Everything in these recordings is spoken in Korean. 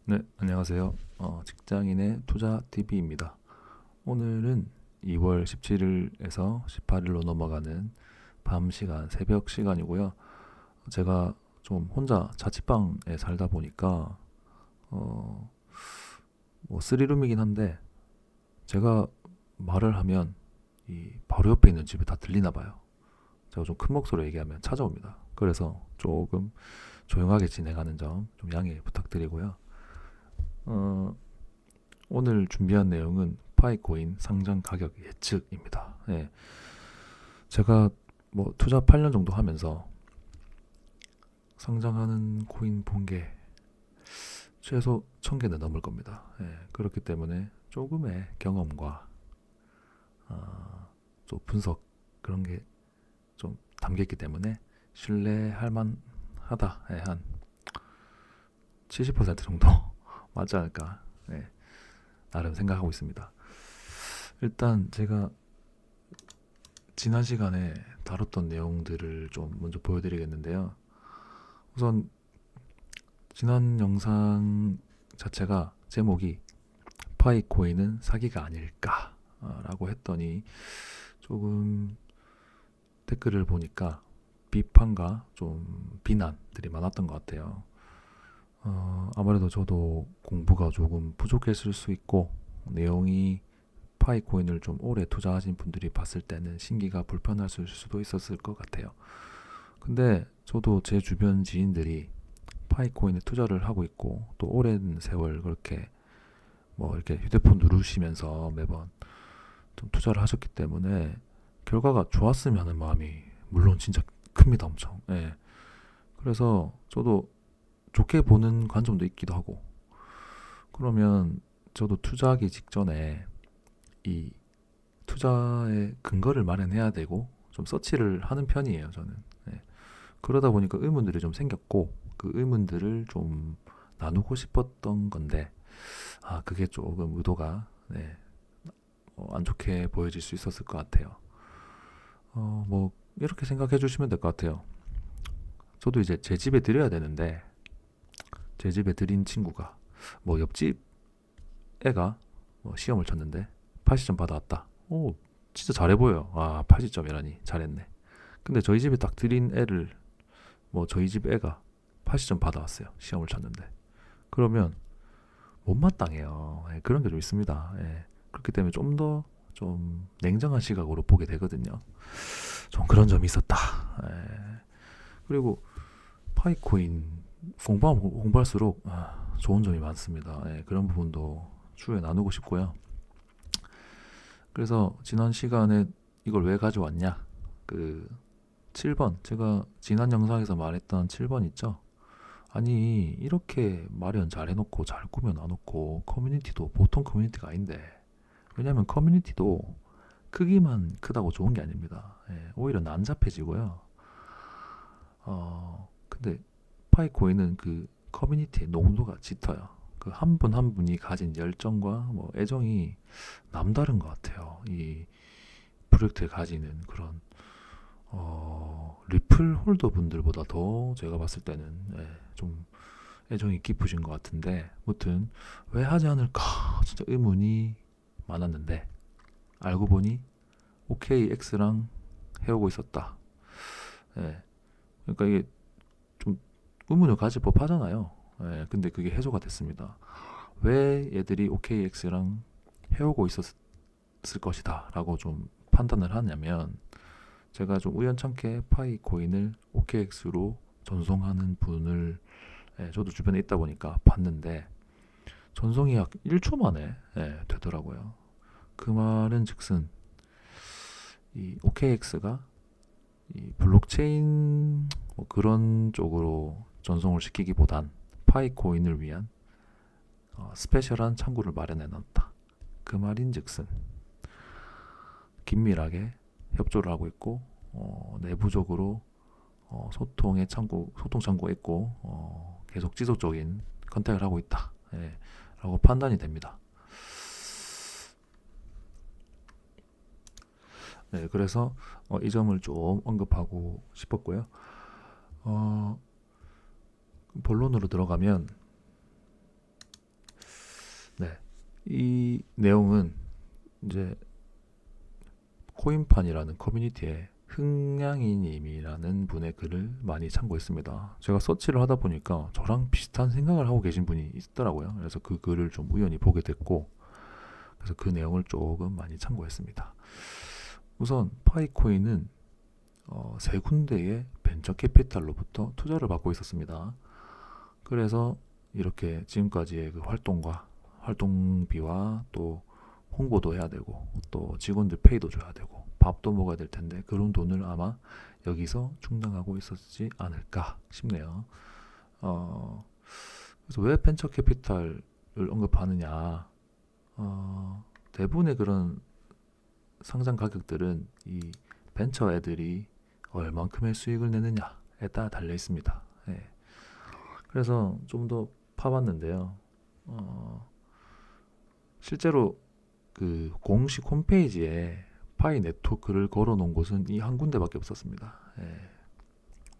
네, 안녕하세요. 직장인의 투자 TV입니다. 오늘은 2월 17일에서 18일로 넘어가는 밤 시간, 새벽 시간이고요. 제가 좀 혼자 자취방에 살다 보니까 어, 뭐 쓰리룸이긴 한데 제가 말을 하면 이 바로 옆에 있는 집에 다 들리나 봐요. 제가 좀 큰 목소리로 얘기하면 찾아옵니다. 그래서 조금 조용하게 진행하는 점 좀 양해 부탁드리고요. 어, 오늘 준비한 내용은 파이코인 상장 가격 예측입니다. 예, 제가 뭐 투자 8년 정도 하면서 상장하는 코인 본 게 최소 1000개는 넘을 겁니다. 예, 그렇기 때문에 조금의 경험과 또 분석 그런 게 좀 담겼기 때문에 신뢰할 만하다. 예, 한 70% 정도 맞지 않을까. 예, 나름 생각하고 있습니다. 일단 제가 지난 시간에 다뤘던 내용들을 좀 먼저 보여드리겠는데요. 우선 지난 영상 자체가 제목이 파이코인은 사기가 아닐까 라고 했더니 조금 댓글을 보니까 비판과 좀 비난들이 많았던 것 같아요. 아무래도 저도 공부가 조금 부족했을 수 있고 내용이 파이코인을 좀 오래 투자하신 분들이 봤을 때는 신기가 불편하실 수도 있었을 것 같아요. 근데 저도 제 주변 지인들이 파이코인에 투자를 하고 있고 또 오랜 세월 그렇게 뭐 이렇게 휴대폰 누르시면서 매번 좀 투자를 하셨기 때문에 결과가 좋았으면 하는 마음이 물론 진짜 큽니다. 엄청. 예. 그래서 저도 좋게 보는 관점도 있기도 하고 그러면 저도 투자하기 직전에 이 투자의 근거를 마련해야 되고 좀 서치를 하는 편이에요. 저는. 예. 그러다 보니까 의문들이 좀 생겼고 그 의문들을 좀 나누고 싶었던 건데 그게 조금 의도가 네, 안 좋게 보여질 수 있었을 것 같아요. 뭐 이렇게 생각해 주시면 될 것 같아요. 저도 이제 제 집에 드려야 되는데 제 집에 드린 친구가 뭐 옆집 애가 뭐 시험을 쳤는데 80점 받아왔다. 오, 진짜 잘해 보여. 80점이라니 잘했네. 근데 저희 집에 딱 드린 애를 뭐 저희 집 애가 80점 받아왔어요. 시험을 쳤는데. 그러면 못마땅해요. 예, 그런 게 좀 있습니다. 예, 그렇기 때문에 좀 더 좀 냉정한 시각으로 보게 되거든요. 좀 그런 점이 있었다. 예, 그리고 파이코인 공부할수록 좋은 점이 많습니다. 예, 그런 부분도 추후에 나누고 싶고요. 그래서 지난 시간에 이걸 왜 가져왔냐? 그 7번 제가 지난 영상에서 말했던 7번 있죠? 아니 이렇게 마련 잘 해놓고 잘 꾸며놔놓고 커뮤니티도 보통 커뮤니티가 아닌데 왜냐면 커뮤니티도 크기만 크다고 좋은 게 아닙니다. 예, 오히려 난잡해지고요. 근데 파이코인은 그 커뮤니티의 농도가 짙어요. 그 한 분 한 분이 가진 열정과 뭐 애정이 남다른 것 같아요. 이 프로젝트에 가지는 그런 리플 홀더 분들보다 더 제가 봤을 때는 좀 애정이 깊으신 것 같은데 무튼 왜 하지 않을까 진짜 의문이 많았는데 알고 보니 OKX랑 해오고 있었다. 예, 그러니까 이게 좀 의문을 가질 법하잖아요. 예, 근데 그게 해소가 됐습니다. 왜 얘들이 OKX랑 해오고 있었을 것이다 라고 좀 판단을 하냐면 제가 좀 우연찮게 파이 코인을 OKX로 전송하는 분을 저도 주변에 있다 보니까 봤는데 전송이 약 1초 만에 되더라고요. 그 말은 즉슨 이 OKX가 이 블록체인 뭐 그런 쪽으로 전송을 시키기보단 파이코인을 위한 스페셜한 창구를 마련해 놨다. 그 말인즉슨 긴밀하게 협조를 하고 있고 내부적으로 소통 창구가 있고 계속 지속적인 컨택을 하고 있다. 라고 판단이 됩니다. 네, 그래서 이 점을 좀 언급하고 싶었고요. 본론으로 들어가면 이 내용은 이제 코인판이라는 커뮤니티에 흥냥이님이라는 분의 글을 많이 참고했습니다. 제가 서치를 하다 보니까 저랑 비슷한 생각을 하고 계신 분이 있더라고요. 그래서 그 글을 좀 우연히 보게 됐고, 그래서 그 내용을 조금 많이 참고했습니다. 우선 파이코인은 세 군데의 벤처 캐피탈로부터 투자를 받고 있었습니다. 그래서 이렇게 지금까지의 그 활동비와 또 홍보도 해야 되고 또 직원들 페이도 줘야 되고 밥도 먹어야 될 텐데 그런 돈을 아마 여기서 충당하고 있었지 않을까 싶네요. 그래서 왜 벤처 캐피탈을 언급하느냐? 대부분의 그런 상장 가격들은 이 벤처 애들이 얼만큼의 수익을 내느냐에 따라 달려 있습니다. 예. 그래서 좀 더 파봤는데요. 실제로 그 공식 홈페이지에 파이 네트워크를 걸어놓은 곳은 이 한 군데밖에 없었습니다. 예.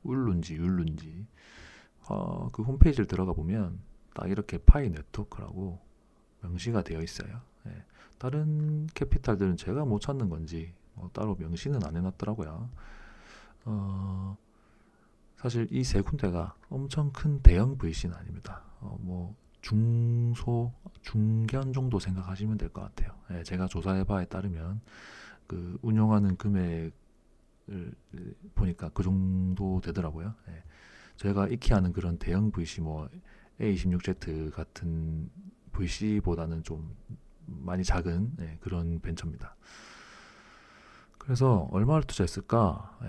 울룬지 율룬지 그 홈페이지를 들어가 보면 딱 이렇게 파이 네트워크라고 명시가 되어 있어요. 예. 다른 캐피탈들은 제가 못 찾는 건지 따로 명시는 안 해놨더라고요. 사실 이 세 군데가 엄청 큰 대형 VC는 아닙니다. 뭐 중소, 중견 정도 생각하시면 될 것 같아요. 예, 제가 조사해 바에 따르면 그 운용하는 금액을 보니까 그 정도 되더라고요. 예, 제가 익히 아는 그런 대형 VC 뭐 A26Z 같은 VC보다는 좀 많이 작은 그런 벤처입니다. 그래서 얼마를 투자했을까?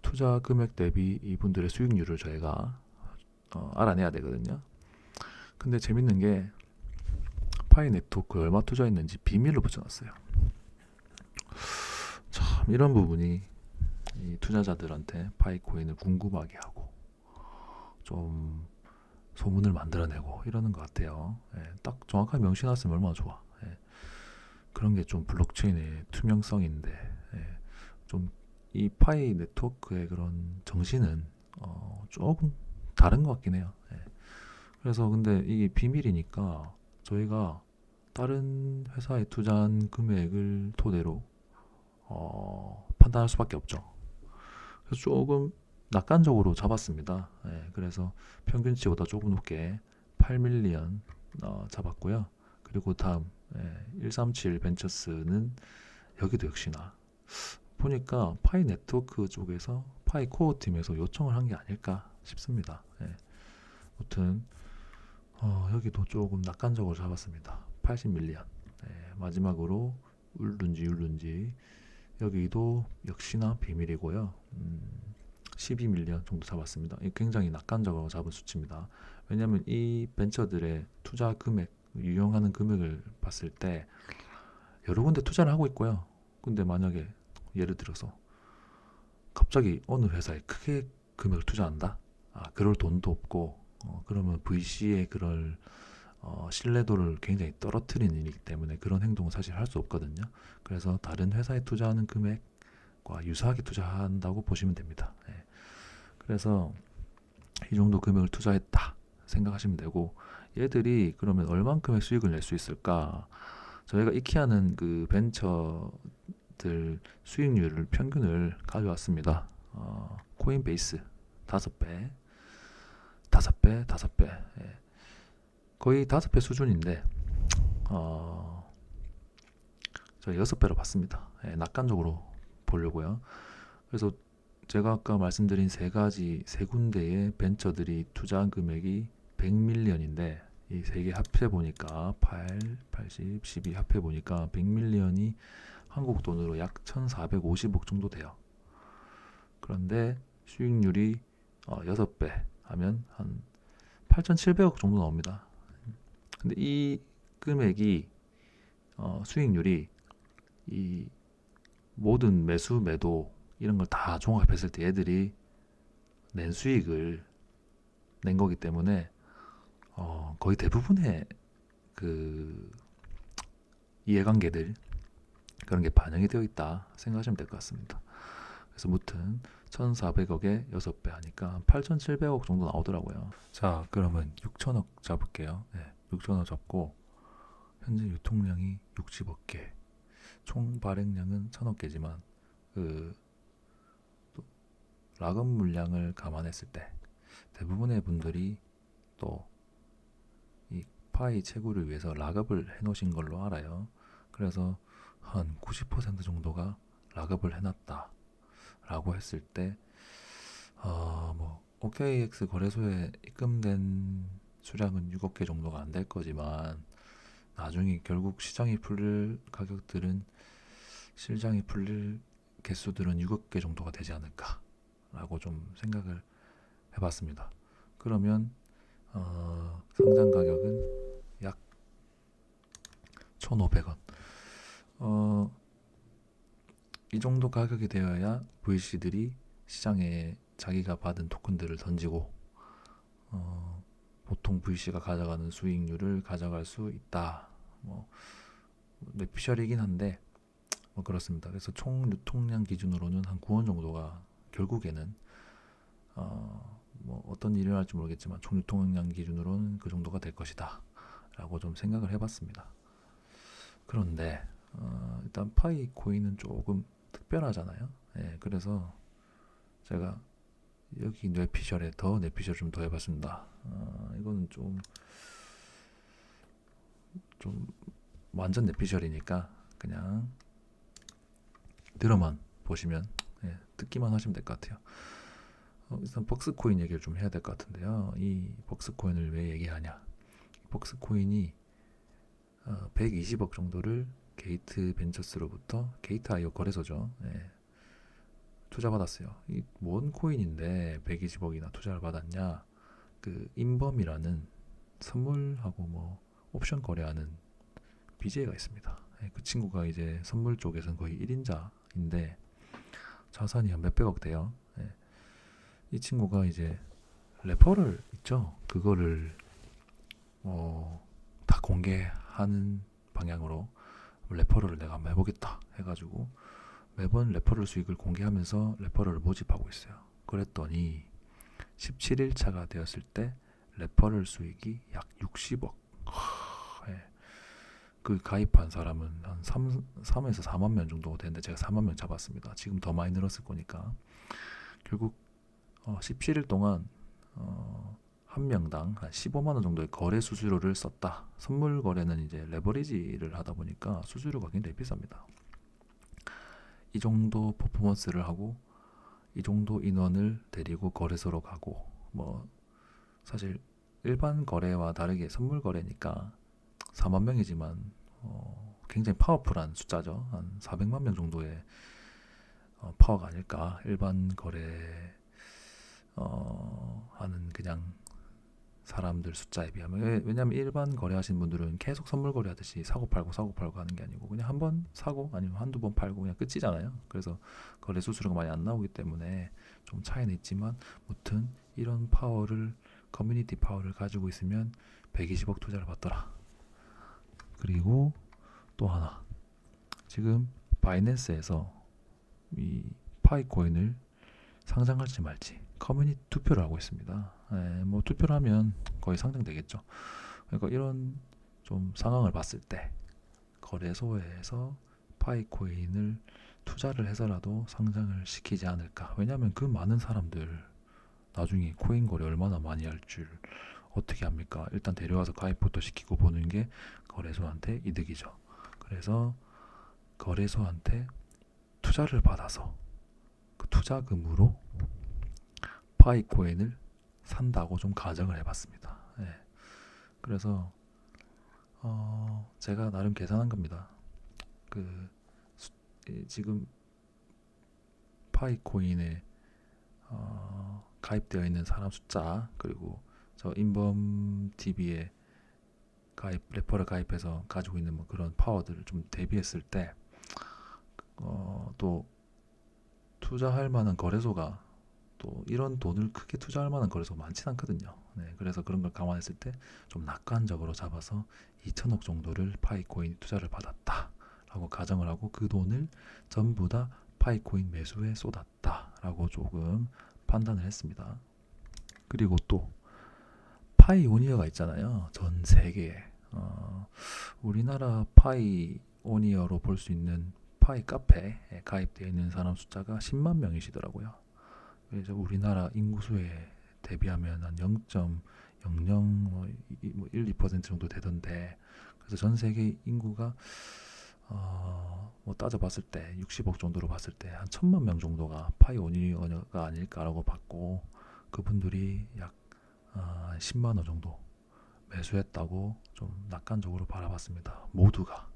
투자 금액 대비 이분들의 수익률을 저희가 알아내야 되거든요. 근데 재밌는 게 파이 네트워크 얼마 투자했는지 비밀로 붙여놨어요. 참 이런 부분이 이 투자자들한테 파이코인을 궁금하게 하고 좀 소문을 만들어내고 이러는 것 같아요. 딱 정확하게 명시해놨으면 얼마나 좋아. 그런 게 좀 블록체인의 투명성인데 좀 이 파이 네트워크의 그런 정신은 조금 다른 것 같긴 해요. 그래서 근데 이게 비밀이니까 저희가 다른 회사에 투자한 금액을 토대로 판단할 수밖에 없죠. 그래서 조금 낙관적으로 잡았습니다. 그래서 평균치보다 조금 높게 8밀리언 잡았고요. 그리고 다음 137 벤처스는 여기도 역시나 보니까 파이 네트워크 쪽에서 파이 코어 팀에서 요청을 한 게 아닐까 싶습니다. 아무튼 여기도 조금 낙관적으로 잡았습니다. 80밀리언. 마지막으로 울룬지 여기도 역시나 비밀이고요. 12밀리언 정도 잡았습니다. 굉장히 낙관적으로 잡은 수치입니다. 왜냐하면 이 벤처들의 투자 금액, 유용하는 금액을 봤을 때 여러 군데 투자를 하고 있고요. 근데 만약에 예를 들어서 갑자기 어느 회사에 크게 금액을 투자한다? 그럴 돈도 없고 그러면 VC의 그럴 신뢰도를 굉장히 떨어뜨리는 일이기 때문에 그런 행동은 사실 할 수 없거든요. 그래서 다른 회사에 투자하는 금액과 유사하게 투자한다고 보시면 됩니다. 그래서 이 정도 금액을 투자했다 생각하시면 되고 얘들이 그러면 얼만큼의 수익을 낼 수 있을까? 저희가 익히 하는 그 벤처들 수익률을 평균을 가져왔습니다. 코인베이스 5배, 5배 거의 5배 수준인데 저희 6배로 봤습니다. 낙관적으로 보려고요. 그래서 제가 아까 말씀드린 세 군데의 벤처들이 투자한 금액이 100밀리언인데 이 세 개 합해 보니까 8, 80, 12 합해 보니까 100밀리언이 한국 돈으로 약 1,450억 정도 돼요. 그런데 수익률이 6배 하면 한 8,700억 정도 나옵니다. 근데 이 금액이 수익률이 이 모든 매수 매도 이런 걸 다 종합했을 때 얘들이 낸 수익을 낸 거기 때문에 거의 대부분의 그 이해관계들 그런 게 반영이 되어 있다 생각하시면 될 것 같습니다. 그래서 무튼 1,400억에 6배 하니까 8,700억 정도 나오더라고요. 자, 그러면 6천억 잡을게요. 6천억 잡고 현재 유통량이 60억 개, 총 발행량은 1000억 개지만 그 락업 물량을 감안했을 때 대부분의 분들이 또 이 파이 채굴을 위해서 락업을 해놓으신 걸로 알아요. 그래서 한 90% 정도가 락업을 해놨다 라고 했을 때 뭐 OKX 거래소에 입금된 수량은 6억 개 정도가 안 될 거지만 나중에 결국 시장이 풀릴 가격들은 시장이 풀릴 개수들은 6억 개 정도가 되지 않을까 라고 좀 생각을 해봤습니다. 그러면 상장 가격은 약 1,500원. 이 정도 가격이 되어야 VC들이 시장에 자기가 받은 토큰들을 던지고 보통 VC가 가져가는 수익률을 가져갈 수 있다. 뭐 뇌피셜이긴 한데 뭐 그렇습니다. 그래서 총 유통량 기준으로는 한 9원 정도가 결국에는 뭐 어떤 일이 일어날지 모르겠지만 총 유통량 기준으로는 그 정도가 될 것이다 라고 좀 생각을 해봤습니다. 그런데 일단 파이 코인은 조금 특별하잖아요. 예, 그래서 제가 여기 뇌피셜에 더 뇌피셜 좀 더 해봤습니다. 이거는 좀 완전 뇌피셜이니까 그냥 들어만 보시면 듣기만 하시면 될 것 같아요. 일단 벅스코인 얘기를 좀 해야 될 것 같은데요. 이 벅스코인을 왜 얘기하냐? 벅스코인이 120억 정도를 게이트 벤처스로부터 게이트.io 거래소죠. 투자받았어요. 이 뭔 코인인데 120억이나 투자를 받았냐? 그 인범이라는 선물하고 뭐 옵션 거래하는 BJ가 있습니다. 그 친구가 이제 선물 쪽에서는 거의 1인자인데 자산이 한 몇백억 돼요. 이 친구가 이제 레퍼럴 있죠. 그거를 다 공개하는 방향으로 레퍼럴을 내가 한번 해보겠다 해가지고 매번 레퍼럴 수익을 공개하면서 레퍼럴을 모집하고 있어요. 그랬더니 17일차가 되었을 때 레퍼럴 수익이 약 60억. 그 가입한 사람은 한 3에서 4만 명 정도 되는데 제가 4만 명 잡았습니다. 지금 더 많이 늘었을 거니까. 결국 17일 동안 한 명당 한 15만 원 정도의 거래 수수료를 썼다. 선물 거래는 이제 레버리지를 하다 보니까 수수료가 굉장히 비쌉니다. 이 정도 퍼포먼스를 하고 이 정도 인원을 데리고 거래소로 가고 뭐 사실 일반 거래와 다르게 선물 거래니까 4만 명이지만 굉장히 파워풀한 숫자죠. 한 400만 명 정도의 파워가 아닐까. 일반 거래 하는 그냥 사람들 숫자에 비하면. 왜냐하면 일반 거래하시는 분들은 계속 선물 거래하듯이 사고 팔고 하는 게 아니고 그냥 한 번 사고 아니면 한두 번 팔고 그냥 끝이잖아요. 그래서 거래 수수료가 많이 안 나오기 때문에 좀 차이는 있지만 무튼 이런 파워를 커뮤니티 파워를 가지고 있으면 120억 투자를 받더라. 그리고 또 하나, 지금 바이낸스에서 이 파이코인을 상장할지 말지 커뮤니티 투표를 하고 있습니다. 뭐 투표를 하면 거의 상장되겠죠. 그러니까 이런 좀 상황을 봤을 때 거래소에서 파이코인을 투자를 해서라도 상장을 시키지 않을까. 왜냐하면 그 많은 사람들 나중에 코인 거래 얼마나 많이 할 줄 어떻게 합니까? 일단 데려와서 가입부터 시키고 보는 게 거래소한테 이득이죠. 그래서 거래소한테 투자를 받아서 그 투자금으로 파이코인을 산다고 좀 가정을 해봤습니다. 그래서 제가 나름 계산한 겁니다. 지금 파이코인에 가입되어 있는 사람 숫자, 그리고 저 인범TV에 레퍼럴 가입해서 가지고 있는 뭐 그런 파워들을 좀 대비했을 때 또 투자할 만한 거래소가 또 이런 돈을 크게 투자할 만한 거래소가 많진 않거든요. 그래서 그런 걸 감안했을 때 좀 낙관적으로 잡아서 2천억 정도를 파이코인 투자를 받았다 라고 가정을 하고 그 돈을 전부 다 파이코인 매수에 쏟았다 라고 조금 판단을 했습니다. 그리고 또 파이오니어가 있잖아요. 전 세계에 우리나라 파이오니어로 볼 수 있는 파이 카페에 가입되어 있는 사람 숫자가 10만 명이시더라고요. 그래서 우리나라 인구수에 대비하면 한 0.00 뭐 1, 2% 정도 되던데, 그래서 전 세계 인구가 뭐 따져봤을 때 60억 정도로 봤을 때 한 1000만 명 정도가 파이오니어가 아닐까라고 봤고, 그분들이 약 10만 원 정도 매수했다고 좀 낙관적으로 바라봤습니다. 모두가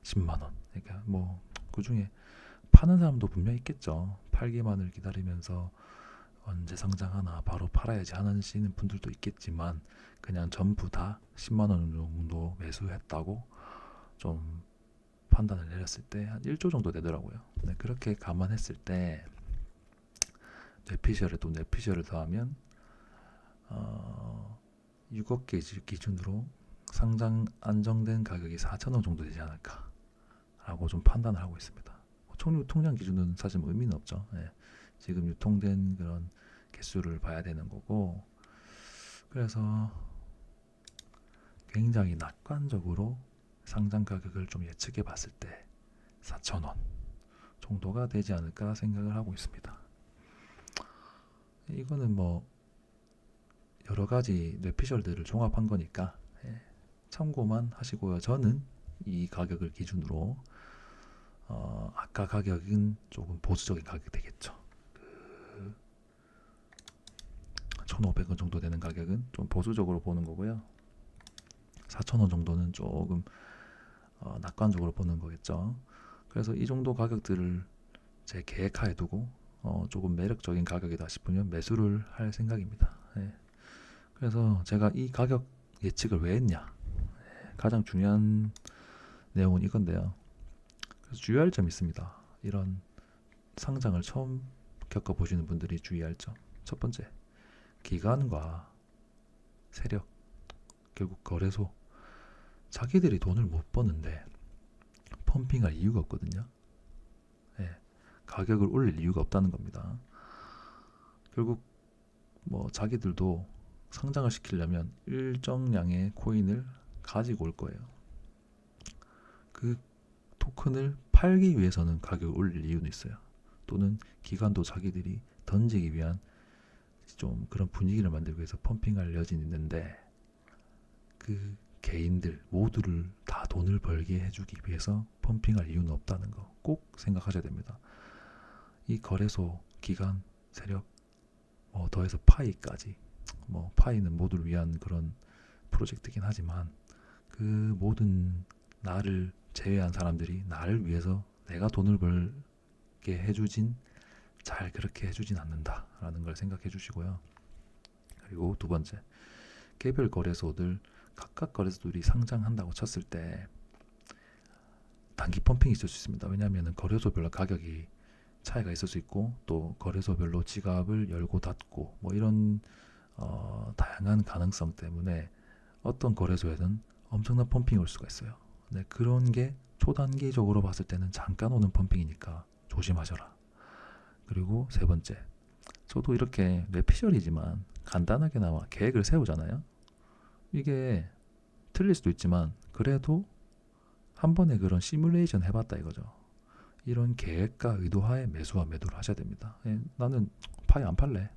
10만 원. 그러니까 뭐 그 중에 파는 사람도 분명 있겠죠. 팔기만을 기다리면서 언제 상장하나 바로 팔아야지 하시는 분들도 있겠지만, 그냥 전부 다 10만 원 정도 매수했다고 좀 판단을 내렸을 때 한 1조 정도 되더라고요. 네, 그렇게 감안했을 때 뇌피셜에 또 뇌피셜을 더하면 6억 개 기준으로 상장 안정된 가격이 4천억 정도 되지 않을까 라고 좀 판단을 하고 있습니다. 총량 기준은 사실 뭐 의미는 없죠. 네. 지금 유통된 그런 개수를 봐야 되는 거고, 그래서 굉장히 낙관적으로 상장 가격을 좀 예측해 봤을 때 4천원 정도가 되지 않을까 생각을 하고 있습니다. 이거는 뭐 여러 가지 뇌피셜들을 종합한 거니까 참고만 하시고요. 저는 이 가격을 기준으로 아까 가격은 조금 보수적인 가격이 되겠죠. 1,500원 정도 되는 가격은 좀 보수적으로 보는 거고요. 4,000원 정도는 조금 낙관적으로 보는 거겠죠. 그래서 이 정도 가격들을 제 계획하에 두고 조금 매력적인 가격이다 싶으면 매수를 할 생각입니다. 그래서 제가 이 가격 예측을 왜 했냐, 가장 중요한 내용은 이건데요. 그래서 주의할 점이 있습니다. 이런 상장을 처음 겪어보시는 분들이 주의할 점. 첫 번째, 기관과 세력, 결국 거래소, 자기들이 돈을 못 버는데 펌핑할 이유가 없거든요. 가격을 올릴 이유가 없다는 겁니다. 결국 뭐 자기들도 상장을 시키려면 일정량의 코인을 가지고 올 거예요. 그 토큰을 팔기 위해서는 가격을 올릴 이유는 있어요. 또는 기관도 자기들이 던지기 위한 좀 그런 분위기를 만들기 위해서 펌핑할 여지는 있는데, 그 개인들 모두를 다 돈을 벌게 해주기 위해서 펌핑할 이유는 없다는 거 꼭 생각하셔야 됩니다. 이 거래소, 기관, 세력, 더해서 파이까지, 뭐 파이는 모두를 위한 그런 프로젝트긴 하지만, 그 모든 나를 제외한 사람들이 나를 위해서 내가 돈을 벌게 해주진 잘 그렇게 해주진 않는다라는 걸 생각해 주시고요. 그리고 두 번째, 개별 거래소들, 각각 거래소들이 상장한다고 쳤을 때 단기 펌핑이 있을 수 있습니다. 왜냐하면 거래소별로 가격이 차이가 있을 수 있고, 또 거래소별로 지갑을 열고 닫고 뭐 이런 다양한 가능성 때문에 어떤 거래소에는 엄청난 펌핑이 올 수가 있어요. 네, 그런 게 초단기적으로 봤을 때는 잠깐 오는 펌핑이니까 조심하셔라. 그리고 세 번째, 저도 이렇게 뇌피셜이지만 간단하게나마 계획을 세우잖아요. 이게 틀릴 수도 있지만 그래도 한 번에 그런 시뮬레이션 해봤다 이거죠. 이런 계획과 의도하에 매수와 매도를 하셔야 됩니다. 나는 파이 안 팔래,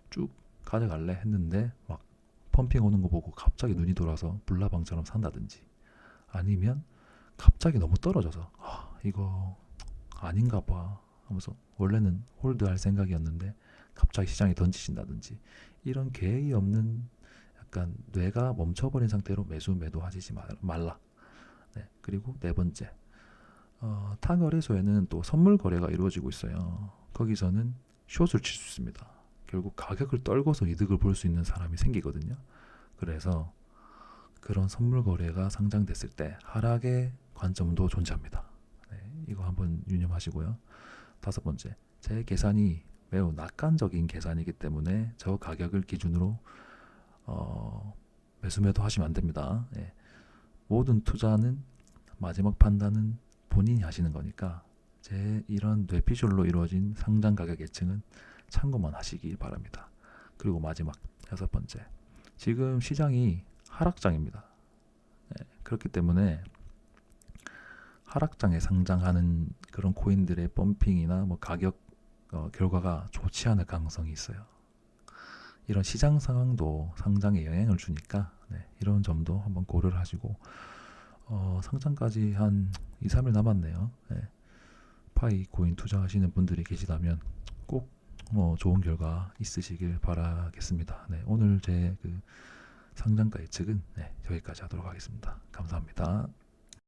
쭉 가져갈래 했는데 막 펌핑 오는 거 보고 갑자기 눈이 돌아서 불나방처럼 산다든지, 아니면 갑자기 너무 떨어져서 이거 아닌가 봐 하면서 원래는 홀드할 생각이었는데 갑자기 시장에 던지신다든지, 이런 계획이 없는 약간 뇌가 멈춰버린 상태로 매수 매도하시지 말라. 그리고 네 번째, 타 거래소에는 또 선물 거래가 이루어지고 있어요. 거기서는 숏을 칠 수 있습니다. 결국 가격을 떨궈서 이득을 볼 수 있는 사람이 생기거든요. 그래서 그런 선물 거래가 상장됐을 때 하락의 관점도 존재합니다. 이거 한번 유념하시고요. 다섯 번째, 제 계산이 매우 낙관적인 계산이기 때문에 저 가격을 기준으로 매수 매도 하시면 안 됩니다. 모든 투자는 마지막 판단은 본인이 하시는 거니까 제 이런 뇌피셜로 이루어진 상장 가격 예측은 참고만 하시기 바랍니다. 그리고 마지막 여섯 번째, 지금 시장이 하락장입니다. 그렇기 때문에 하락장에 상장하는 그런 코인들의 펌핑이나 뭐 가격 결과가 좋지 않을 가능성이 있어요. 이런 시장 상황도 상장에 영향을 주니까 이런 점도 한번 고려를 하시고 상장까지 한 2, 3일 남았네요. 파이 코인 투자하시는 분들이 계시다면 꼭 좋은 결과 있으시길 바라겠습니다. 오늘 제 그 상장가 예측은 여기까지 하도록 하겠습니다. 감사합니다.